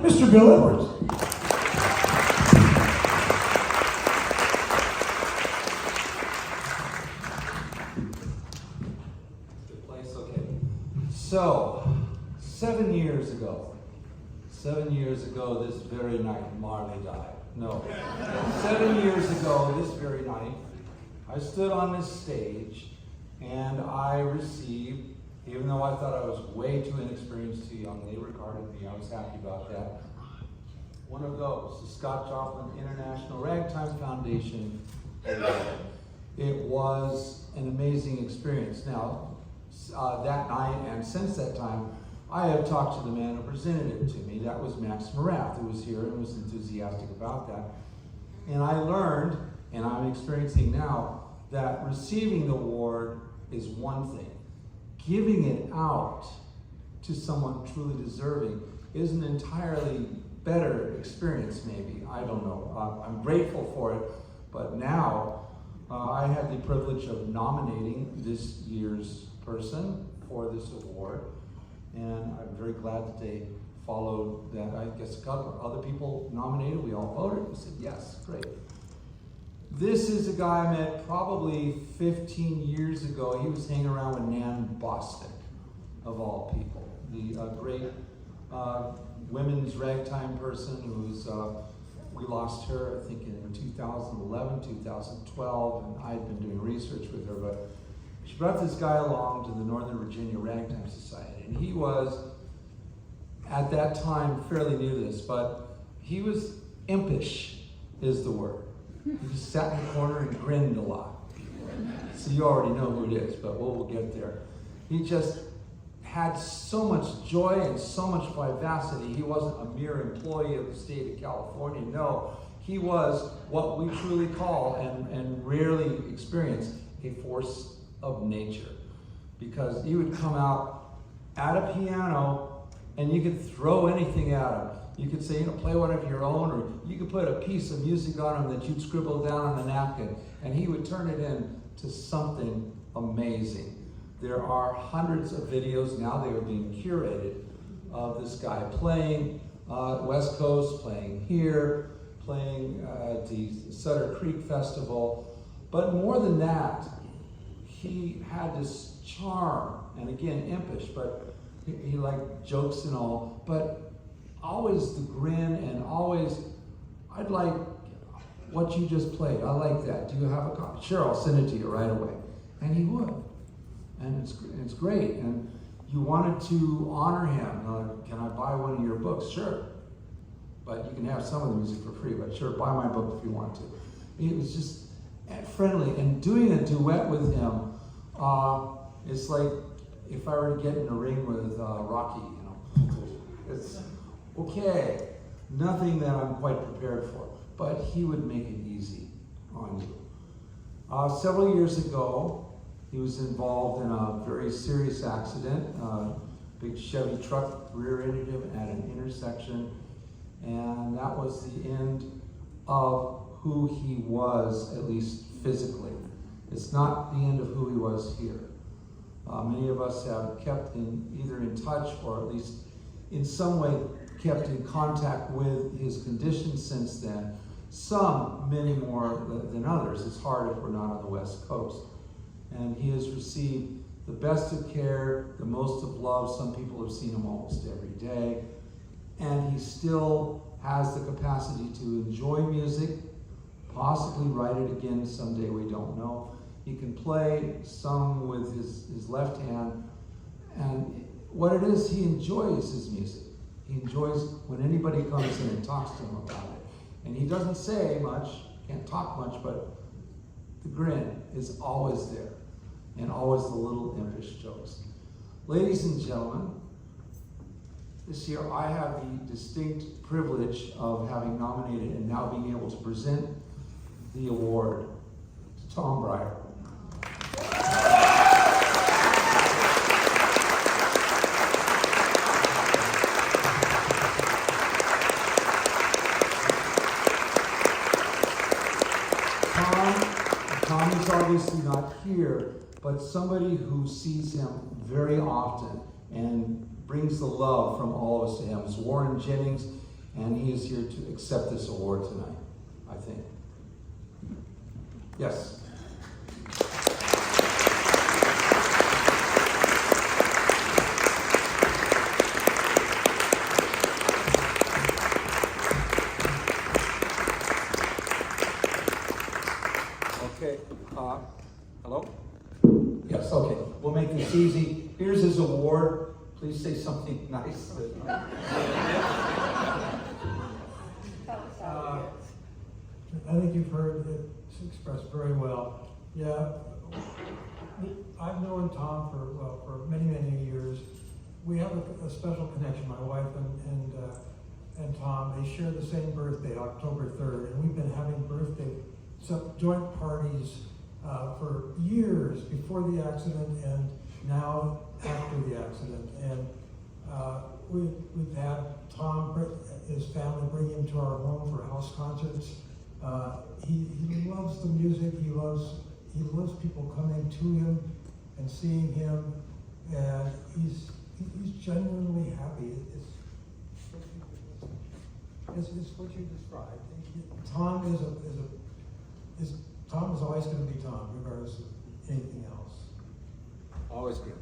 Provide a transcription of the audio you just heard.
Mr. Bill Edwards. Good place, okay. So, 7 years ago this very night, Marley died. No. 7 years ago this very night, I stood on this stage and I received, even though I thought I was way too inexperienced, too young, they regarded me, I was happy about that, one of those, the Scott Joplin International Ragtime Foundation Award. It was an amazing experience. Now, that night and since that time, I have talked to the man who presented it to me. That was Max Morath, who was here and was enthusiastic about that. And I learned, and I'm experiencing now, that receiving the award is one thing. Giving it out to someone truly deserving is an entirely better experience, maybe. I don't know. I'm grateful for it, but now I had the privilege of nominating this year's person for this award, and I'm very glad that they followed that. I guess a couple other people nominated, we all voted. We said, yes, great. This is a guy I met probably 15 years ago. He was hanging around with Nan Bostic, of all people. The great women's ragtime person who's, we lost her, I think, in 2011, 2012, and I had been doing research with her, but she brought this guy along to the Northern Virginia Ragtime Society, and he was, at that time, fairly new to this, but he was impish, is the word. He just sat in the corner and grinned a lot. So you already know who it is, but we'll get there. He just had so much joy and so much vivacity. He wasn't a mere employee of the state of California. No, he was what we truly call, and rarely experience, a force of nature. Because he would come out at a piano and you could throw anything at him. You could say, play one of your own, or you could put a piece of music on him that you'd scribble down on a napkin, and he would turn it into something amazing. There are hundreds of videos, now they are being curated, of this guy playing West Coast, playing here, playing at the Sutter Creek Festival. But more than that, he had this charm, and again, impish, but he liked jokes and all, but always the grin, and always, I'd like what you just played. I like that. Do you have a copy? Sure, I'll send it to you right away. And he would. And it's great. And you wanted to honor him. Can I buy one of your books? Sure. But you can have some of the music for free, but sure, buy my book if you want to. It was just friendly. And doing a duet with him, it's like if I were to get in a ring with Rocky, It's okay, nothing that I'm quite prepared for, but he would make it easy on you. Several years ago, he was involved in a very serious accident. Big Chevy truck rear-ended him at an intersection, and that was the end of who he was, at least physically. It's not the end of who he was here. Many of us have kept either in touch or at least in some way kept in contact with his condition since then. Some, many more than others. It's hard if we're not on the West Coast. And he has received the best of care, the most of love. Some people have seen him almost every day. And he still has the capacity to enjoy music, possibly write it again someday, we don't know. He can play some with his left hand. And what it is, he enjoys his music. He enjoys when anybody comes in and talks to him about it. And he doesn't say much, can't talk much, but the grin is always there, and always the little impish jokes. Ladies and gentlemen, this year I have the distinct privilege of having nominated and now being able to present the award to Tom Brier. Tom is obviously not here, but somebody who sees him very often and brings the love from all of us to him is Warren Jennings. and he is here to accept this award tonight, I think. Yes? Okay, hello? Yes, okay. We'll make this easy. Here's his award. Please say something nice. I think you've heard it expressed very well. Yeah, I've known Tom for many, many years. We have a special connection, my wife and Tom. They share the same birthday, October 3rd, and we've been having birthday joint parties for years before the accident and now after the accident. And we've had Tom, his family, bring him to our home for house concerts. He loves the music. He loves people coming to him and seeing him, and he's genuinely happy. It's what you described. Tom is always going to be Tom, regardless of anything else. Always good.